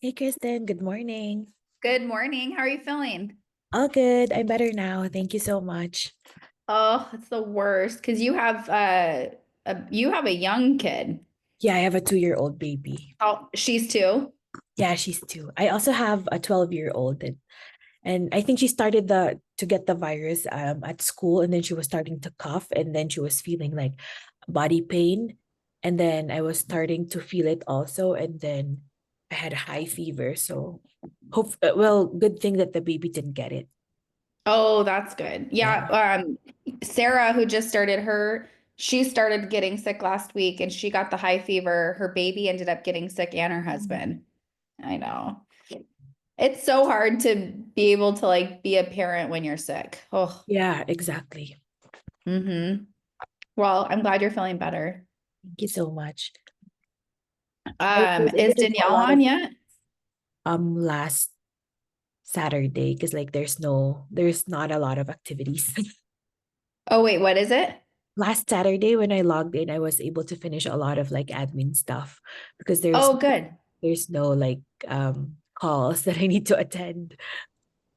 Hey Kristen, good morning. Good morning. How are you feeling? All good. I'm better now. Thank you so much. Oh, it's the worst because you have a young kid. Yeah, I have a 2-year-old baby. Oh, she's two. Yeah, she's two. I also have a 12-year-old and I think she started the to get the virus at school, and then she was starting to cough, and then she was feeling like body pain, and then I was starting to feel it also, and then I had a high fever. So good thing that the baby didn't get it. Oh, that's good. Yeah. Yeah. Sarah, who just started she started getting sick last week and she got the high fever. Her baby ended up getting sick and her Mm. husband. I know. It's so hard to be able to like be a parent when you're sick. Oh, Yeah, exactly. mm-hmm. Well, I'm glad you're feeling better. Thank you so much. I was able Is to do a Danielle lot of on yet? last Saturday because like there's not a lot of activities. Oh, wait, what is it? Last Saturday when I logged in, I was able to finish a lot of like admin stuff because Oh, good. there's no like calls that I need to attend.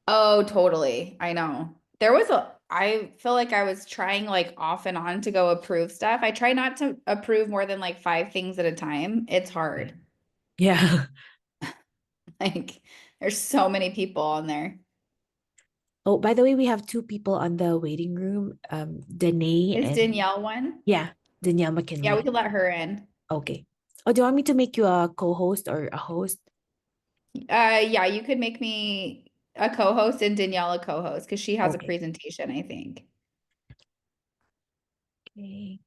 Oh, totally. I know. I feel like I was trying like off and on to go approve stuff. I try not to approve more than like five things at a time. It's hard. Yeah. Like there's so many people on there. Oh, by the way, we have two people on the waiting room, Danae Is and Danielle one? yeah, Danielle Yeah, we McKinley. could let her in. Okay. Oh, do you want me to make you a co-host or a host? Yeah, you could make me a co-host and Danielle a co-host because she has a Okay. presentation, I think. Okay.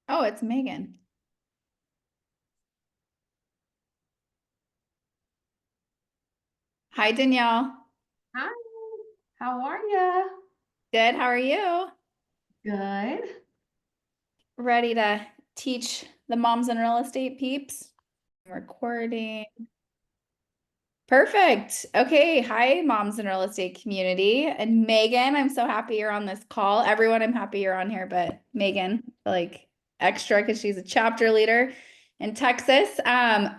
Oh, it's Megan. Hi, Danielle. Hi, how are ya? Good. How are you? Good. Ready to teach the moms in real estate peeps? Recording. Perfect. Okay. Hi, moms in real estate community. And Megan, I'm so happy you're on this call. Everyone, I'm happy you're on here, but Megan, like extra because she's a chapter leader in Texas.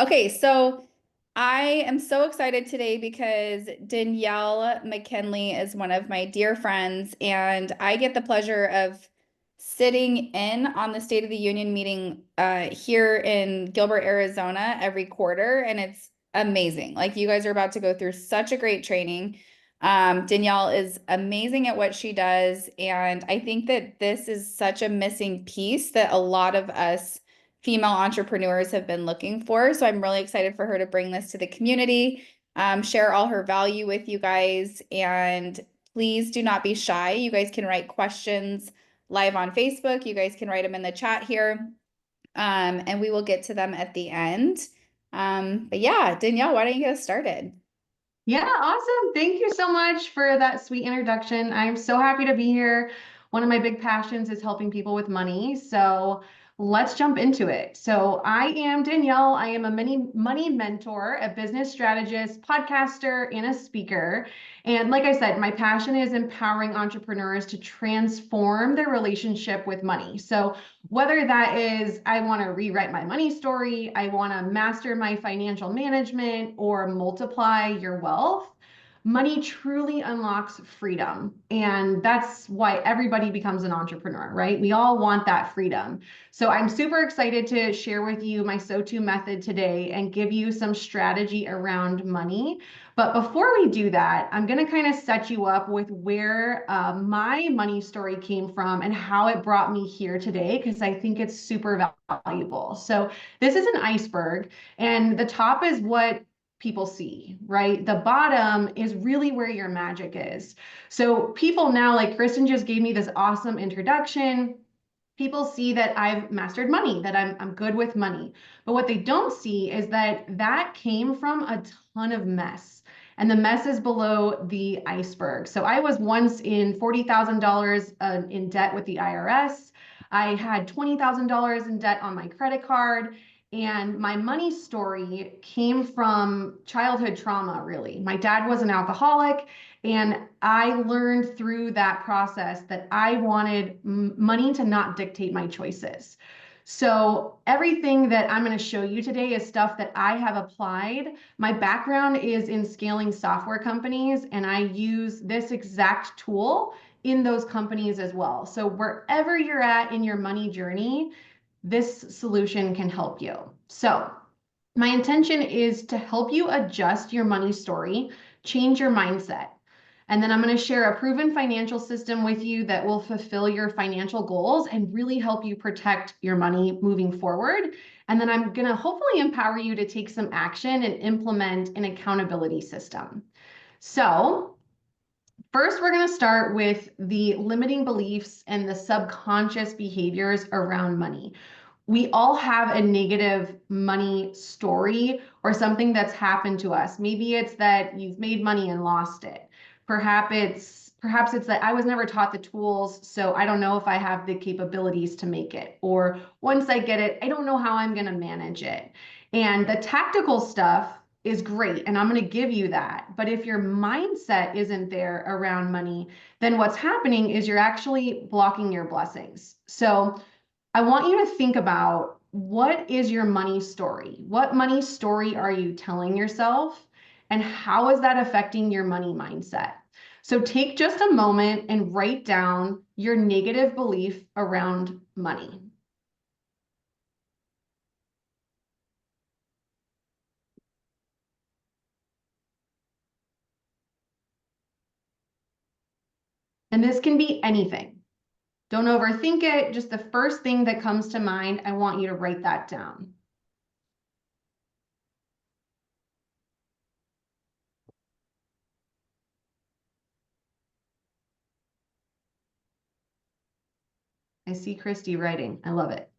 Okay, so I am so excited today because Danielle McKinley is one of my dear friends, and I get the pleasure of sitting in on the State of the Union meeting here in Gilbert, Arizona every quarter, and it's amazing. Like you guys are about to go through such a great training. Danielle is amazing at what she does, and I think that this is such a missing piece that a lot of us female entrepreneurs have been looking for. So I'm really excited for her to bring this to the community, share all her value with you guys, and please do not be shy. You guys can write questions live on Facebook. You guys can write them in the chat here, and we will get to them at the end. But yeah, Danielle, why don't you get us started? Yeah, awesome. Thank you so much for that sweet introduction. I'm so happy to be here. One of my big passions is helping people with money. So let's jump into it. So I am Danielle. I am a mini money mentor, a business strategist, podcaster, and a speaker. And like I said, my passion is empowering entrepreneurs to transform their relationship with money. So whether that is, I want to rewrite my money story, I want to master my financial management, or multiply your wealth, money truly unlocks freedom. And that's why everybody becomes an entrepreneur, right? We all want that freedom. So I'm super excited to share with you my SOTU method today and give you some strategy around money. But before we do that, I'm going to kind of set you up with where my money story came from and how it brought me here today, because I think it's super valuable. So this is an iceberg, and the top is what people see, right? The bottom is really where your magic is. So people now, like Kristen just gave me this awesome introduction. People see that I've mastered money, that I'm good with money. But what they don't see is that that came from a ton of mess. And the mess is below the iceberg. So I was once in $40,000 in debt with the IRS. I had $20,000 in debt on my credit card. And my money story came from childhood trauma, really. My dad was an alcoholic, and I learned through that process that I wanted money to not dictate my choices. So everything that I'm going to show you today is stuff that I have applied. My background is in scaling software companies, and I use this exact tool in those companies as well. So wherever you're at in your money journey, this solution can help you. So my intention is to help you adjust your money story, change your mindset. And then I'm going to share a proven financial system with you that will fulfill your financial goals and really help you protect your money moving forward. And then I'm going to hopefully empower you to take some action and implement an accountability system. So first, we're going to start with the limiting beliefs and the subconscious behaviors around money. We all have a negative money story or something that's happened to us. Maybe it's that you've made money and lost it. Perhaps it's that I was never taught the tools, so I don't know if I have the capabilities to make it. Or once I get it, I don't know how I'm going to manage it. And the tactical stuff is great, and I'm going to give you that. But if your mindset isn't there around money, then what's happening is you're actually blocking your blessings. So I want you to think about, what is your money story? What money story are you telling yourself? And how is that affecting your money mindset? So take just a moment and write down your negative belief around money. And this can be anything. Don't overthink it. Just the first thing that comes to mind, I want you to write that down. I see Christy writing. I love it.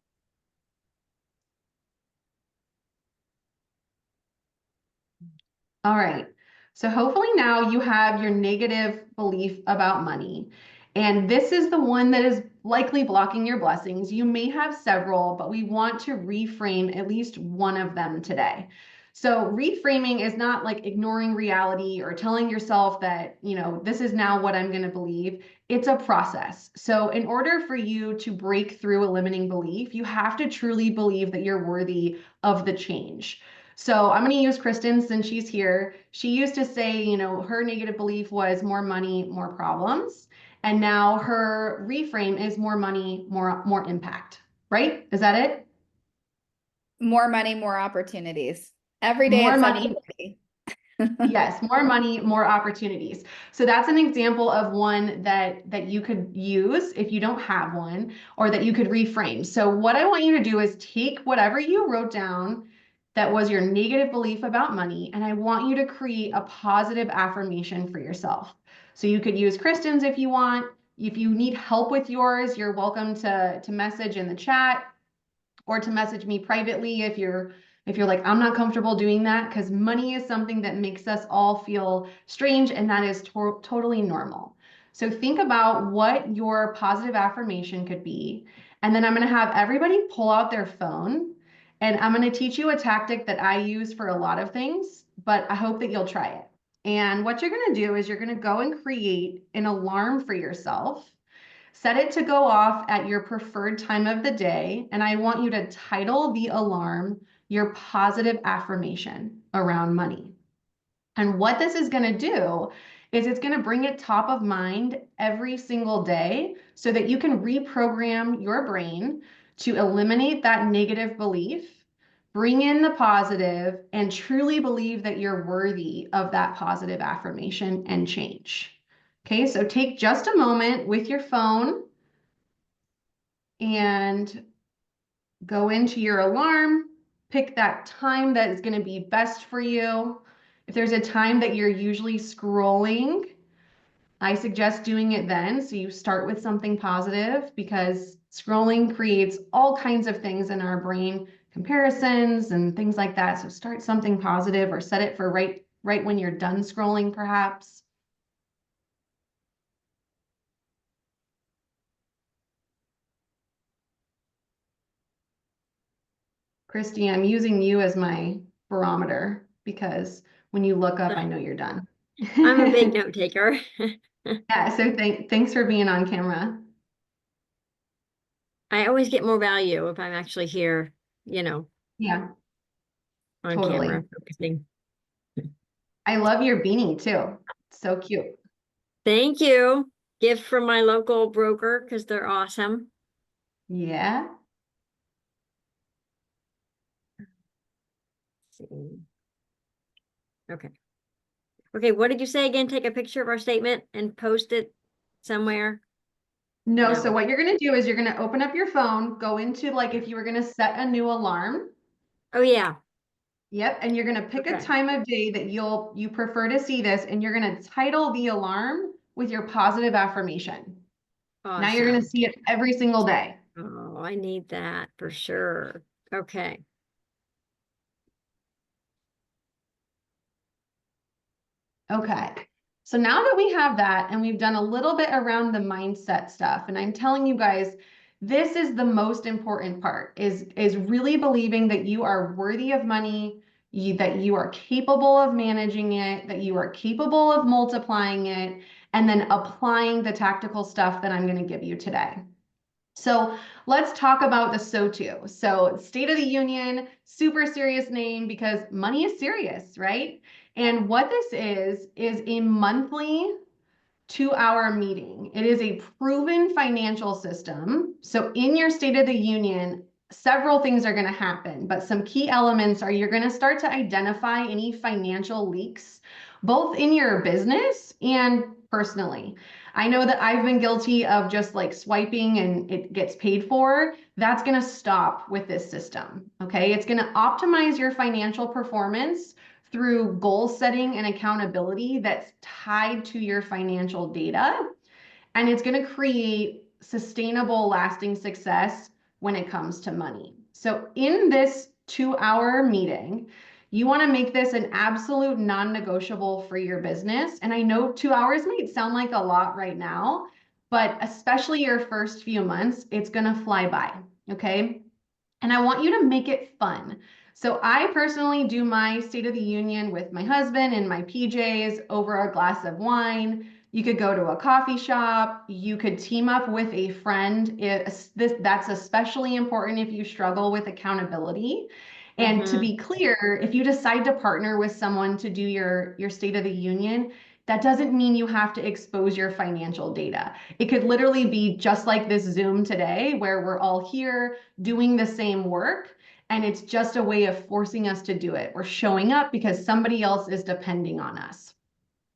All right. So hopefully now you have your negative belief about money. And this is the one that is likely blocking your blessings. You may have several, but we want to reframe at least one of them today. So reframing is not like ignoring reality or telling yourself that, this is now what I'm going to believe. It's a process. So in order for you to break through a limiting belief, you have to truly believe that you're worthy of the change. So I'm going to use Kristen since she's here. She used to say, her negative belief was more money, more problems. And now her reframe is more money, more impact, right? Is that it? More money, more opportunities. Every day More it's money. Yes, more money, more opportunities. So that's an example of one that you could use if you don't have one, or that you could reframe. So what I want you to do is take whatever you wrote down that was your negative belief about money, and I want you to create a positive affirmation for yourself. So you could use Kristen's if you want. If you need help with yours, you're welcome to message in the chat, or to message me privately if you're like, I'm not comfortable doing that, because money is something that makes us all feel strange, and that is totally normal. So think about what your positive affirmation could be. And then I'm going to have everybody pull out their phone, and I'm going to teach you a tactic that I use for a lot of things, but I hope that you'll try it. And what you're going to do is you're going to go and create an alarm for yourself. Set it to go off at your preferred time of the day, and I want you to title the alarm your positive affirmation around money. And what this is going to do is it's going to bring it top of mind every single day so that you can reprogram your brain to eliminate that negative belief, bring in the positive, and truly believe that you're worthy of that positive affirmation and change. Okay, so take just a moment with your phone and go into your alarm, pick that time that is going to be best for you. If there's a time that you're usually scrolling, I suggest doing it then. So you start with something positive, because scrolling creates all kinds of things in our brain, comparisons and things like that. So start something positive, or set it for right when you're done scrolling, perhaps. Christy, I'm using you as my barometer, because when you look up, I know you're done. I'm a big note taker. Yeah, so thanks for being on camera. I always get more value if I'm actually here, you know, Yeah, on totally. camera focusing. I love your beanie too. So cute. Thank you. Gift from my local broker because they're awesome. Yeah. Let's see. Okay. Okay, what did you say again? Take a picture of our statement and post it somewhere? No, No. so what you're going to do is you're going to open up your phone, go into like if you were going to set a new alarm. Oh, yeah. Yep, and you're going to pick a Okay. time of day that you prefer to see this, and you're going to title the alarm with your positive affirmation. Now you're going to Awesome. see it every single day. Oh, I need that for sure. Okay. Okay. So now that we have that and we've done a little bit around the mindset stuff, and I'm telling you guys, this is the most important part is really believing that you are worthy of money, that you are capable of managing it, that you are capable of multiplying it, and then applying the tactical stuff that I'm going to give you today. So let's talk about the SOTU. So State of the Union, super serious name because money is serious, right? And what this is a monthly 2-hour meeting. It is a proven financial system. So in your State of the Union, several things are going to happen, but some key elements are you're going to start to identify any financial leaks, both in your business and personally. I know that I've been guilty of just like swiping and it gets paid for. That's going to stop with this system. Okay. It's going to optimize your financial performance through goal setting and accountability that's tied to your financial data. And it's going to create sustainable, lasting success when it comes to money. So in this 2-hour meeting, you want to make this an absolute non-negotiable for your business. And I know 2 hours might sound like a lot right now, but especially your first few months, it's going to fly by. Okay. And I want you to make it fun. So I personally do my State of the Union with my husband in my PJs over a glass of wine. You could go to a coffee shop. You could team up with a friend. That's especially important if you struggle with accountability. And to be clear, if you decide to partner with someone to do your State of the Union, that doesn't mean you have to expose your financial data. It could literally be just like this Zoom today, where we're all here doing the same work, and it's just a way of forcing us to do it. We're showing up because somebody else is depending on us.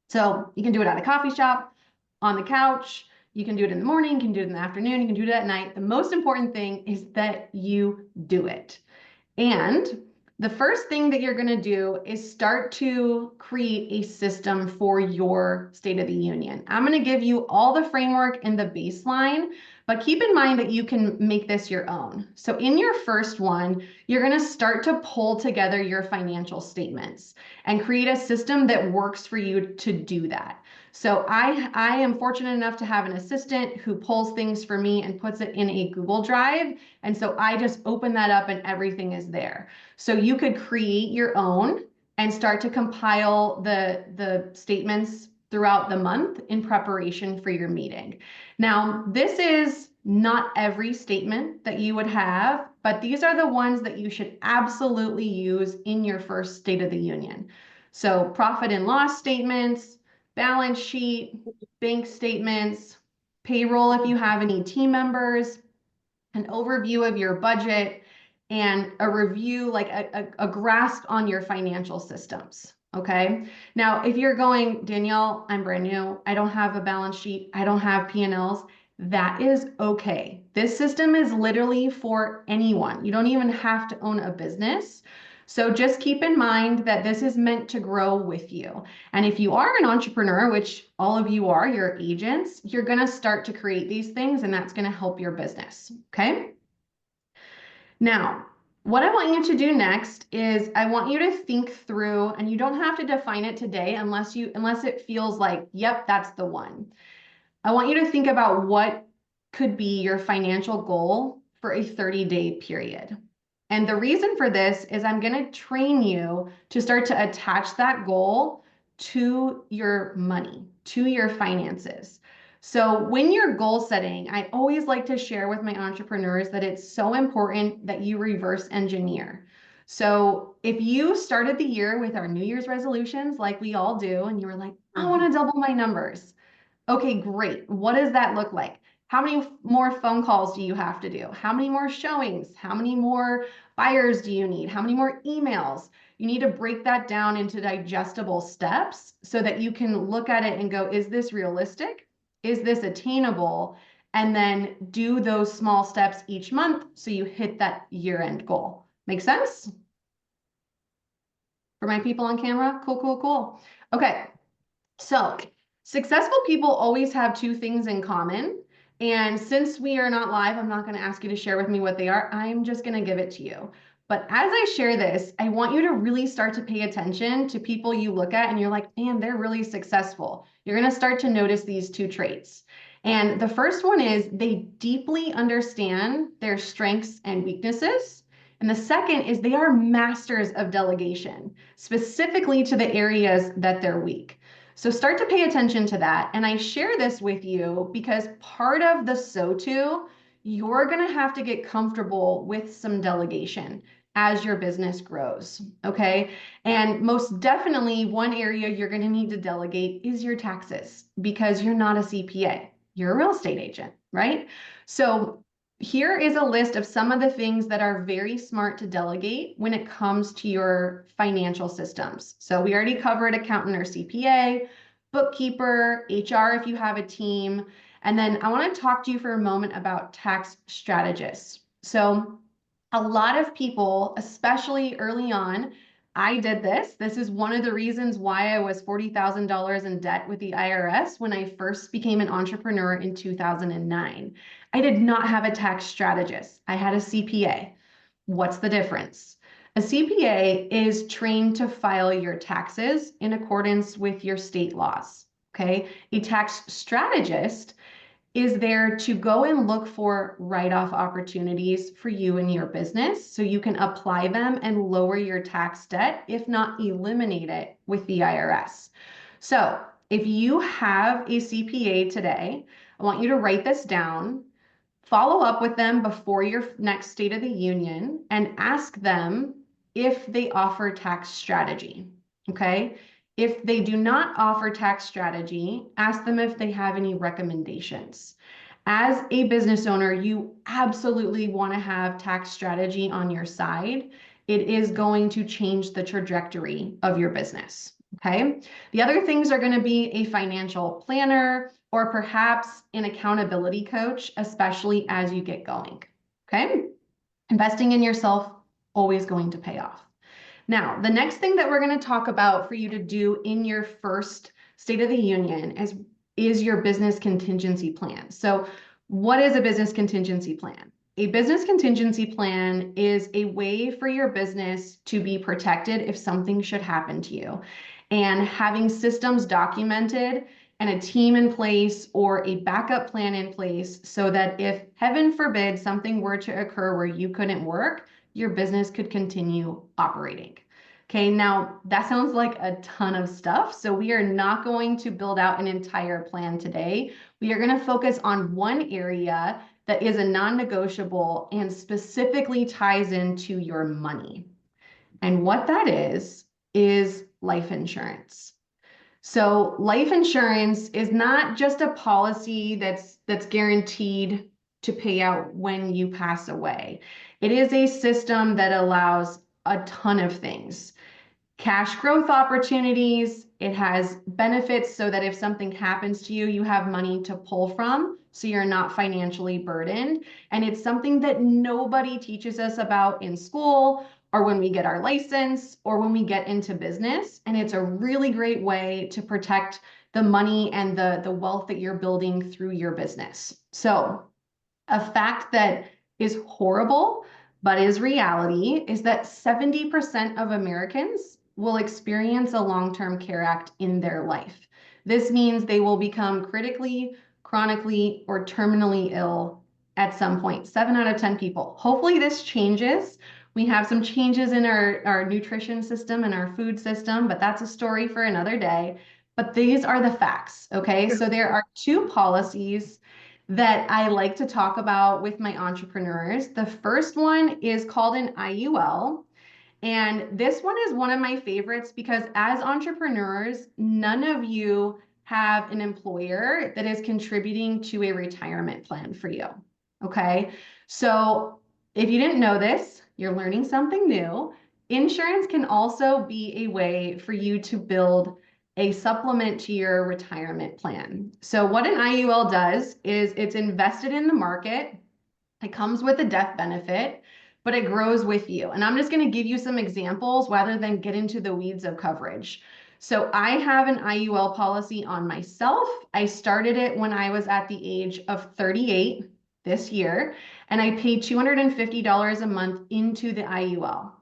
So you can do it at a coffee shop, on the couch, you can do it in the morning, you can do it in the afternoon, you can do it at night. The most important thing is that you do it. And the first thing that you're going to do is start to create a system for your State of the Union. I'm going to give you all the framework and the baseline, but keep in mind that you can make this your own. So in your first one, you're going to start to pull together your financial statements and create a system that works for you to do that. So I am fortunate enough to have an assistant who pulls things for me and puts it in a Google Drive. And so I just open that up and everything is there. So you could create your own and start to compile the statements throughout the month in preparation for your meeting. Now, this is not every statement that you would have, but these are the ones that you should absolutely use in your first State of the Union. So profit and loss statements, balance sheet, bank statements, payroll if you have any team members, an overview of your budget, and a review, like a grasp on your financial systems. Okay. Now, if you're going, Danielle, I'm brand new, I don't have a balance sheet, I don't have P&Ls, that is okay. This system is literally for anyone. You don't even have to own a business. So just keep in mind that this is meant to grow with you. And if you are an entrepreneur, which all of you are, you're agents, you're going to start to create these things and that's going to help your business. Okay. Now, what I want you to do next is I want you to think through, and you don't have to define it today unless it feels like, yep, that's the one. I want you to think about what could be your financial goal for a 30-day period. And the reason for this is I'm going to train you to start to attach that goal to your money, to your finances. So when you're goal setting, I always like to share with my entrepreneurs that it's so important that you reverse engineer. So if you started the year with our New Year's resolutions, like we all do, and you were like, I want to double my numbers. Okay, great. What does that look like? How many more phone calls do you have to do? How many more showings? How many more buyers do you need? How many more emails? You need to break that down into digestible steps so that you can look at it and go, is this realistic? Is this attainable? And then do those small steps each month so you hit that year-end goal. Make sense? For my people on camera? Cool, cool, cool. Okay, so successful people always have two things in common. And since we are not live, I'm not going to ask you to share with me what they are. I'm just going to give it to you. But as I share this, I want you to really start to pay attention to people you look at and you're like, man, they're really successful. You're going to start to notice these two traits. And the first one is they deeply understand their strengths and weaknesses. And the second is they are masters of delegation, specifically to the areas that they're weak. So start to pay attention to that. And I share this with you because part of the SOTU, you're going to have to get comfortable with some delegation as your business grows, okay? And most definitely one area you're going to need to delegate is your taxes because you're not a CPA. You're a real estate agent, right? So here is a list of some of the things that are very smart to delegate when it comes to your financial systems. So we already covered accountant or CPA, bookkeeper, HR if you have a team. And then I want to talk to you for a moment about tax strategists. So a lot of people, especially early on, I did this. This is one of the reasons why I was $40,000 in debt with the IRS when I first became an entrepreneur in 2009. I did not have a tax strategist. I had a CPA. What's the difference? A CPA is trained to file your taxes in accordance with your state laws, okay? A tax strategist is there to go and look for write-off opportunities for you and your business so you can apply them and lower your tax debt, if not eliminate it with the IRS. So if you have a CPA today, I want you to write this down, follow up with them before your next State of the Union and ask them if they offer tax strategy, okay? If they do not offer tax strategy, ask them if they have any recommendations. As a business owner, you absolutely want to have tax strategy on your side. It is going to change the trajectory of your business, okay? The other things are going to be a financial planner or perhaps an accountability coach, especially as you get going, okay? Investing in yourself, always going to pay off. Now, the next thing that we're going to talk about for you to do in your first State of the Union is your business contingency plan. So what is a business contingency plan? A business contingency plan is a way for your business to be protected if something should happen to you. And having systems documented and a team in place or a backup plan in place so that if, heaven forbid, something were to occur where you couldn't work, your business could continue operating. Okay, now that sounds like a ton of stuff. So we are not going to build out an entire plan today. We are going to focus on one area that is a non-negotiable and specifically ties into your money. And what that is life insurance. So life insurance is not just a policy that's guaranteed to pay out when you pass away. It is a system that allows a ton of things. Cash growth opportunities, it has benefits so that if something happens to you, you have money to pull from, so you're not financially burdened. And it's something that nobody teaches us about in school or when we get our license or when we get into business. And it's a really great way to protect the money and the wealth that you're building through your business. So a fact that is horrible, but is reality, is that 70% of Americans will experience a long-term care act in their life. This means they will become critically, chronically, or terminally ill at some point. 7 out of 10 people. Hopefully this changes. We have some changes in our nutrition system and our food system, but that's a story for another day. but these are the facts, okay? So there are two policies that I like to talk about with my entrepreneurs. The first one is called an IUL. And this one is one of my favorites because as entrepreneurs, none of you have an employer that is contributing to a retirement plan for you, okay? So if you didn't know this, you're learning something new. Insurance can also be a way for you to build a supplement to your retirement plan. So what an IUL does is it's invested in the market. It comes with a death benefit, but it grows with you. And I'm just going to give you some examples rather than get into the weeds of coverage. So I have an IUL policy on myself. I started it when I was at the age of 38 this year, and I paid $250 a month into the IUL.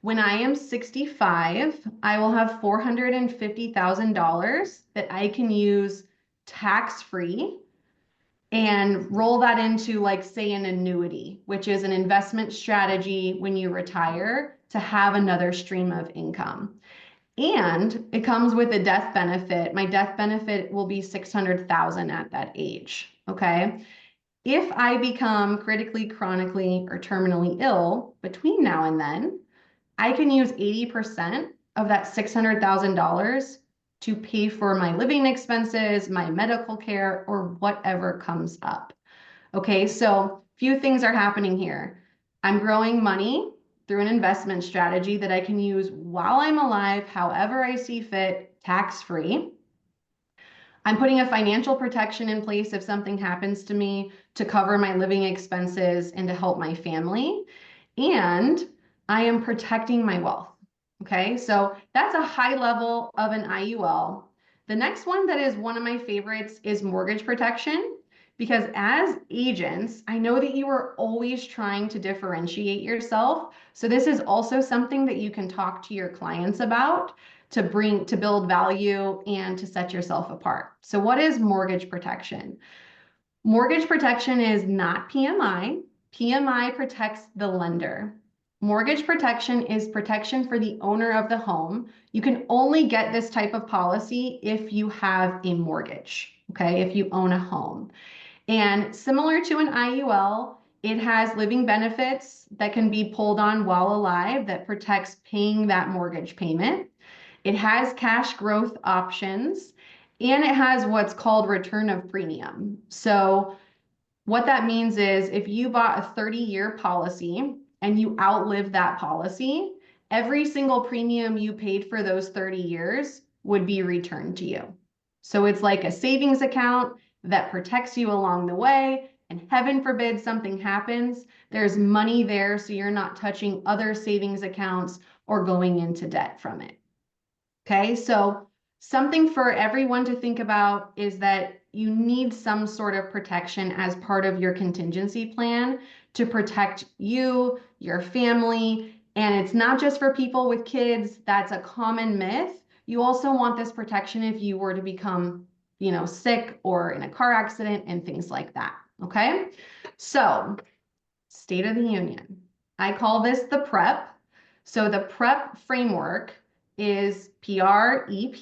When I am 65, I will have $450,000 that I can use tax-free and roll that into, like, say, an annuity, which is an investment strategy when you retire to have another stream of income. And it comes with a death benefit. My death benefit will be $600,000 at that age, okay? If I become critically, chronically, or terminally ill between now and then, I can use 80% of that $600,000 to pay for my living expenses, my medical care, or whatever comes up. Okay, so few things are happening here. I'm growing money through an investment strategy that I can use while I'm alive, however I see fit, tax-free. I'm putting a financial protection in place if something happens to me to cover my living expenses and to help my family. And I am protecting my wealth. Okay, so that's a high level of an IUL. The next one that is one of my favorites is mortgage protection, because as agents, I know that you are always trying to differentiate yourself. So this is also something that you can talk to your clients about to build value and to set yourself apart. So what is mortgage protection? Mortgage protection is not PMI. PMI protects the lender. Mortgage protection is protection for the owner of the home. You can only get this type of policy if you have a mortgage, okay, if you own a home. And similar to an IUL, it has living benefits that can be pulled on while alive that protects paying that mortgage payment. It has cash growth options, and it has what's called return of premium. So what that means is if you bought a 30-year policy and you outlive that policy, every single premium you paid for those 30 years would be returned to you. So it's like a savings account that protects you along the way, and heaven forbid something happens, there's money there so you're not touching other savings accounts or going into debt from it. Okay, so something for everyone to think about is that you need some sort of protection as part of your contingency plan to protect you, your family, and it's not just for people with kids. That's a common myth. You also want this protection if you were to become, sick or in a car accident and things like that, okay? So, State of the Union. I call this the PREP. So the PREP framework is PREP.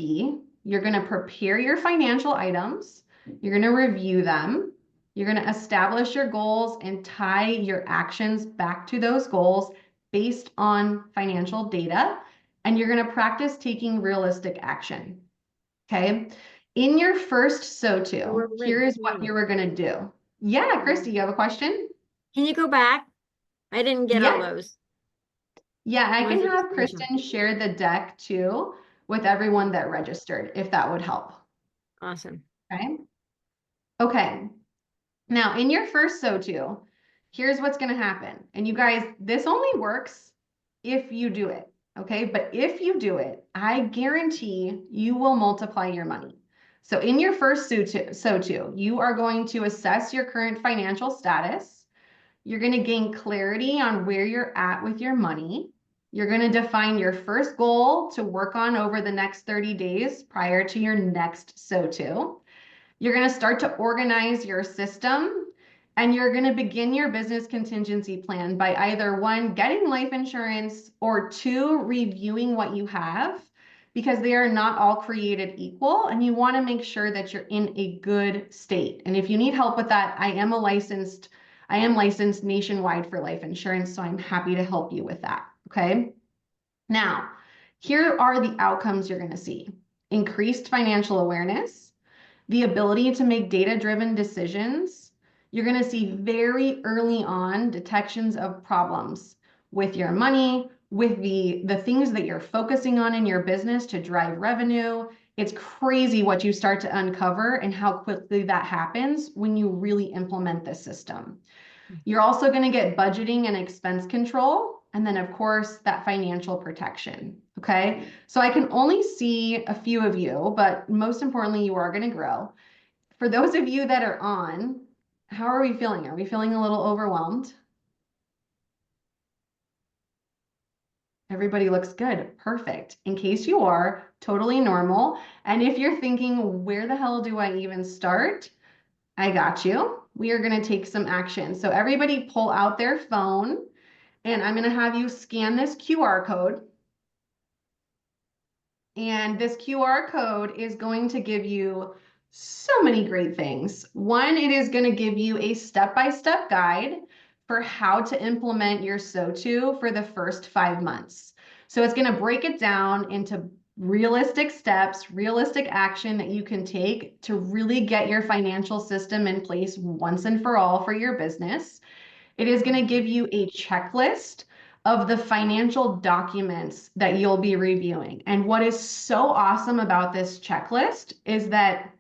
You're going to prepare your financial items. You're going to review them. You're going to establish your goals and tie your actions back to those goals based on financial data. And you're going to practice taking realistic action. Okay. In your first SOTU, here is what you were going to do. Yeah, Christy, you have a question? Can you go back? I didn't get all those. Yeah, I can have Expansion. Kristen share the deck too with everyone that registered, if that would help. Awesome. Okay. Okay. Now, in your first SOTU, here's what's going to happen. And you guys, this only works if you do it. Okay. But if you do it, I guarantee you will multiply your money. So in your first SOTU, you are going to assess your current financial status. You're going to gain clarity on where you're at with your money. You're going to define your first goal to work on over the next 30 days prior to your next SOTU. You're going to start to organize your system, and you're going to begin your business contingency plan by either 1, getting life insurance, or 2, reviewing what you have because they are not all created equal, and you want to make sure that you're in a good state. And if you need help with that, I am licensed nationwide for life insurance, so I'm happy to help you with that. Okay. Now, here are the outcomes you're going to see: increased financial awareness, the ability to make data-driven decisions. You're going to see very early on detections of problems with your money, with the things that you're focusing on in your business to drive revenue. It's crazy what you start to uncover and how quickly that happens when you really implement this system. You're also going to get budgeting and expense control, and then of course that financial protection. Okay, so I can only see a few of you, but most importantly, you are going to grow. For those of you that are on, how are we feeling? Are we feeling a little overwhelmed? Everybody looks good. Perfect. In case you are, totally normal. And if you're thinking, where the hell do I even start? I got you. We are going to take some action. So everybody pull out their phone, and I'm going to have you scan this QR code. And this QR code is going to give you so many great things. One, it is going to give you a step-by-step guide for how to implement your SOTU for the first 5 months. So it's going to break it down into realistic steps, realistic action that you can take to really get your financial system in place once and for all for your business. It is going to give you a checklist of the financial documents that you'll be reviewing. And what is so awesome about this checklist is that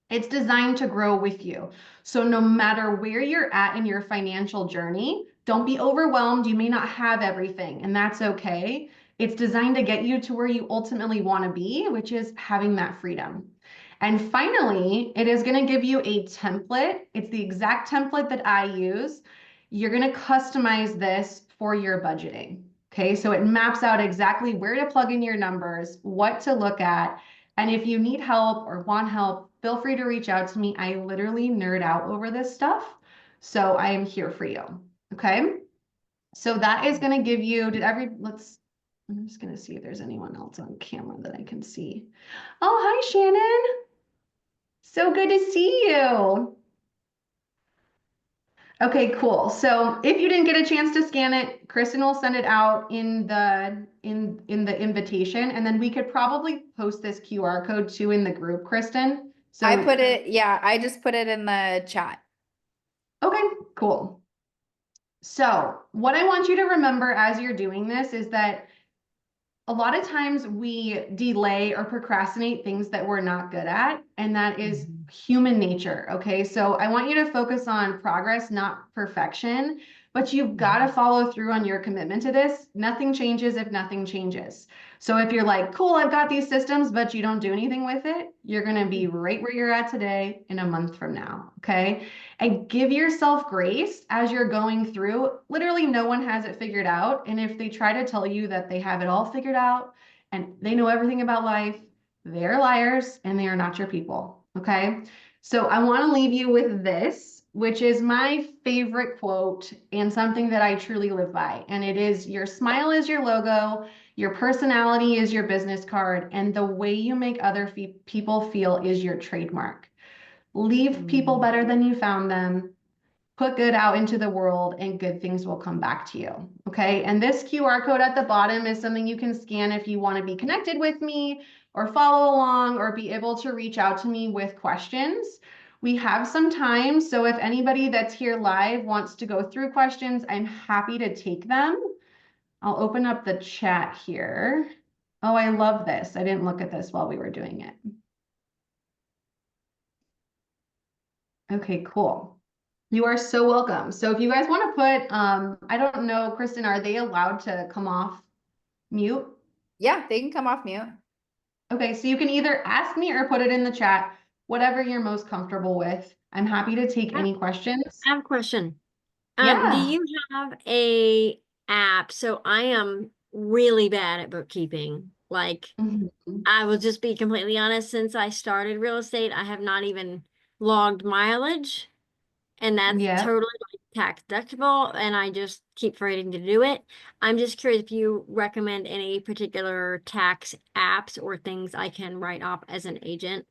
it's designed to grow with you. So no matter where you're at in your financial journey, don't be overwhelmed. You may not have everything, and that's okay. It's designed to get you to where you ultimately want to be, which is having that freedom. And finally, it is going to give you a template. It's the exact template that I use. You're going to customize this for your budgeting. Okay, so it maps out exactly where to plug in your numbers, what to look at. And if you need help or want help, feel free to reach out to me. I literally nerd out over this stuff, so I am here for you. Okay, so that is going to give you, I'm just going to see if there's anyone else on camera that I can see. Oh, hi, Shannon. So good to see you. Okay, cool. So if you didn't get a chance to scan it, Kristen will send it out in the invitation, and then we could probably post this QR code too in the group, Kristen. So I put it, yeah, I just put it in the chat. okay, cool. So what I want you to remember as you're doing this is that a lot of times we delay or procrastinate things that we're not good at, and that is human nature. Okay, so I want you to focus on progress, not perfection, but you've got to follow through on your commitment to this. Nothing changes if nothing changes. So if you're like, cool, I've got these systems, but you don't do anything with it, you're going to be right where you're at today in a month from now. Okay, and give yourself grace as you're going through. Literally, no one has it figured out. And if they try to tell you that they have it all figured out and they know everything about life, they're liars and they are not your people. Okay, so I want to leave you with this, which is my favorite quote and something that I truly live by. And it is, your smile is your logo, your personality is your business card, and the way you make other people feel is your trademark. Leave people better than you found them. Put good out into the world, and good things will come back to you. Okay, and this QR code at the bottom is something you can scan if you want to be connected with me or follow along or be able to reach out to me with questions. We have some time, so if anybody that's here live wants to go through questions, I'm happy to take them. I'll open up the chat here. Oh, I love this. I didn't look at this while we were doing it. Okay, cool. You are so welcome. So if you guys want to put, I don't know, Kristen, are they allowed to come off mute? Yeah, they can come off mute. Okay, so you can either ask me or put it in the chat, whatever you're most comfortable with. I'm happy to take any questions. I have a question. Do Yeah. you have a app? So I am really bad at bookkeeping. Like, Mhm. I will just be completely honest, since I started real estate, I have not even logged mileage. And that's Yeah. totally like tax deductible and I just keep forgetting to do it. I'm just curious if you recommend any particular tax apps or things I can write off as an agent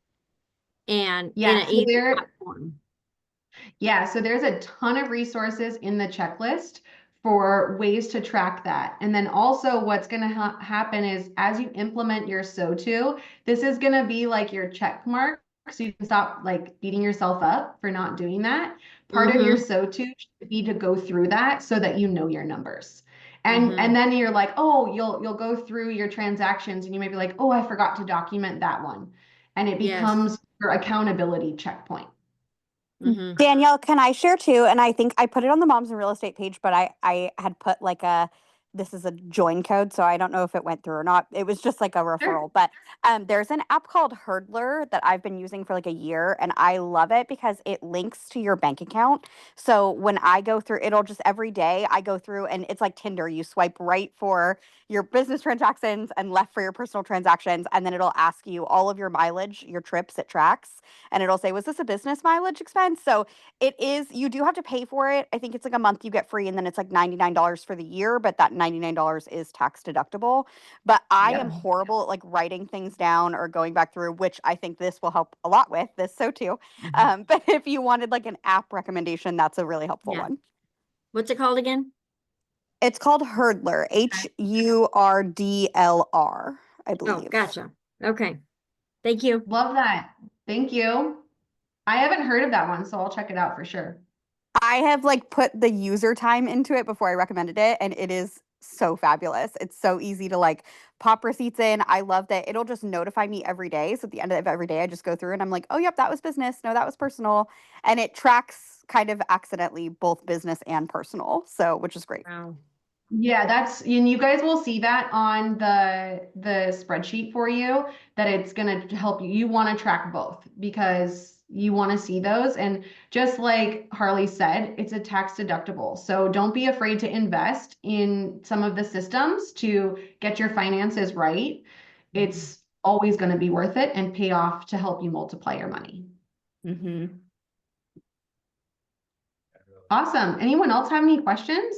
and in Yeah, an so easy platform. Yeah, so there's a ton of resources in the checklist for ways to track that. And then also what's going to happen is as you implement your SOTU, this is going to be like your check mark. So you can stop like beating yourself up for not doing that. Part of your SOTU should be to go through that so that you know your numbers. And then you're like, oh, you'll go through your transactions and you may be like, oh, I forgot to document that one. And it Yes. becomes your accountability checkpoint. Danielle, can I share too? And I think I put it on the Moms in Real Estate page, but I had put like this is a join code, so I don't know if it went through or not. It was just like a referral. But there's an app called Hurdler that I've been using for like a year, and I love it because it links to your bank account. So when I go through, it'll just every day I go through, and it's like Tinder. You swipe right for your business transactions and left for your personal transactions, and then it'll ask you all of your mileage, your trips it tracks, and it'll say, was this a business mileage expense? So it is, you do have to pay for it. I think it's like a month you get free, and then it's like $99 for the year, but that $99 is tax deductible. But I am horrible at like writing things down or going back through, which I think this will help a lot with this. So too. But if you wanted like an app recommendation, that's a really helpful one. What's it called again? It's called Hurdler, HURDLR, I believe. Oh, gotcha. Okay. Thank you. Love that. Thank you. I haven't heard of that one, so I'll check it out for sure. I have like put the user time into it before I recommended it, and it is so fabulous. It's so easy to like pop receipts in. I love that it'll just notify me every day. So at the end of every day, I just go through and I'm like, oh, yep, that was business. No, that was personal. And it tracks kind of accidentally both business and personal. So, which is great. Wow. Yeah, and you guys will see that on the spreadsheet for you, that it's going to help you. You want to track both because you want to see those. And just like Harley said, it's a tax deductible. So don't be afraid to invest in some of the systems to get your finances right. It's always going to be worth it and pay off to help you multiply your money. Awesome. Anyone else have any questions?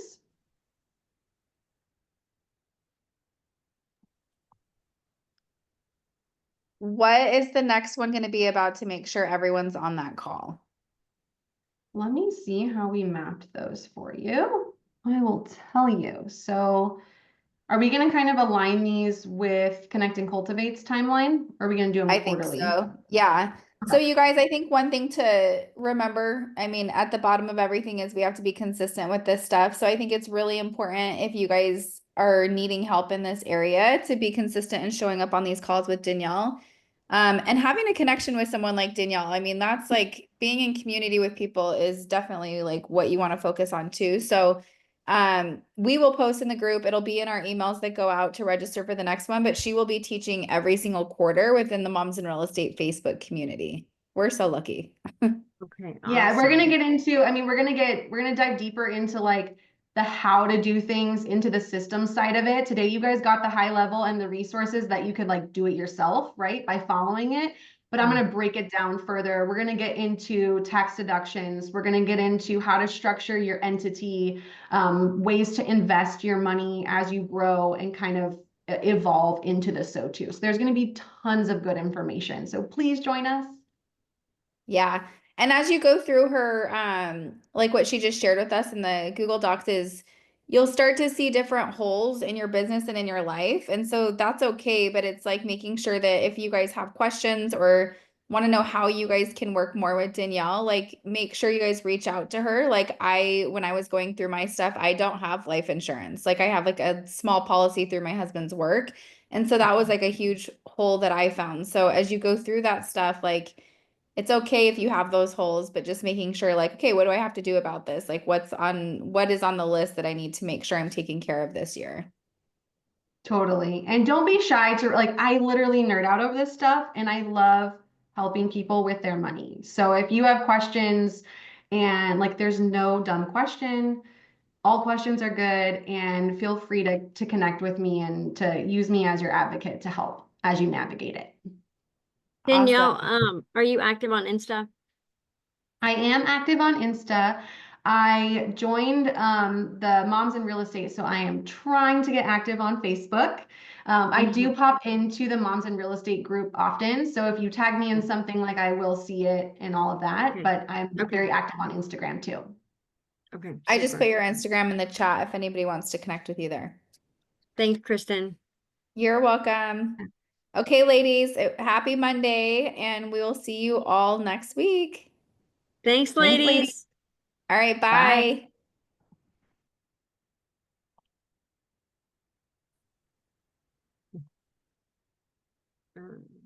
What is the next one going to be about to make sure everyone's on that call? Let me see how we mapped those for you. I will tell you. So are we going to kind of align these with Connect and Cultivate's timeline? Or are we going to do them quarterly? I think so. Yeah. So you guys, I think one thing to remember, I mean, at the bottom of everything is we have to be consistent with this stuff. So I think it's really important if you guys are needing help in this area to be consistent and showing up on these calls with Danielle. And having a connection with someone like Danielle, I mean, that's like being in community with people is definitely like what you want to focus on too. So we will post in the group. It'll be in our emails that go out to register for the next one, but she will be teaching every single quarter within the Moms in Real Estate Facebook community. We're so lucky. Okay. Yeah, we're gonna get into, I mean, we're gonna dive deeper into like the how to do things into the system side of it. Today, you guys got the high level and the resources that you could like do it yourself, right? By following it. But I'm going to break it down further. We're going to get into tax deductions. We're going to get into how to structure your entity, ways to invest your money as you grow and kind of evolve into the SOTU. So there's going to be tons of good information. So please join us. Yeah. And as you go through her, like what she just shared with us in the Google Docs is you'll start to see different holes in your business and in your life. And so that's okay. But it's like making sure that if you guys have questions or want to know how you guys can work more with Danielle, like make sure you guys reach out to her. Like when I was going through my stuff, I don't have life insurance. Like I have like a small policy through my husband's work. And so that was like a huge hole that I found. So as you go through that stuff, like it's okay if you have those holes, but just making sure like, okay, what do I have to do about this? Like what is on the list that I need to make sure I'm taking care of this year? Totally. And don't be shy to like, I literally nerd out over this stuff and I love helping people with their money. So if you have questions and like, there's no dumb question, all questions are good, and feel free to connect with me and to use me as your advocate to help as you navigate it. Danielle, Awesome. are you active on Insta? I am active on Insta. I joined the Moms in Real Estate, so I am trying to get active on Facebook. I do pop into the Moms in Real Estate group often, so if you tag me in something, like I will see it and all of that, Okay. but I'm Okay. very active on Instagram too. Okay. I just super. put your Instagram in the chat if anybody wants to connect with you there. Thanks, Kristen. You're welcome. Okay, ladies, happy Monday, and we will see you all next week. Thanks, Thanks, ladies. ladies. All right, Bye. bye. Um,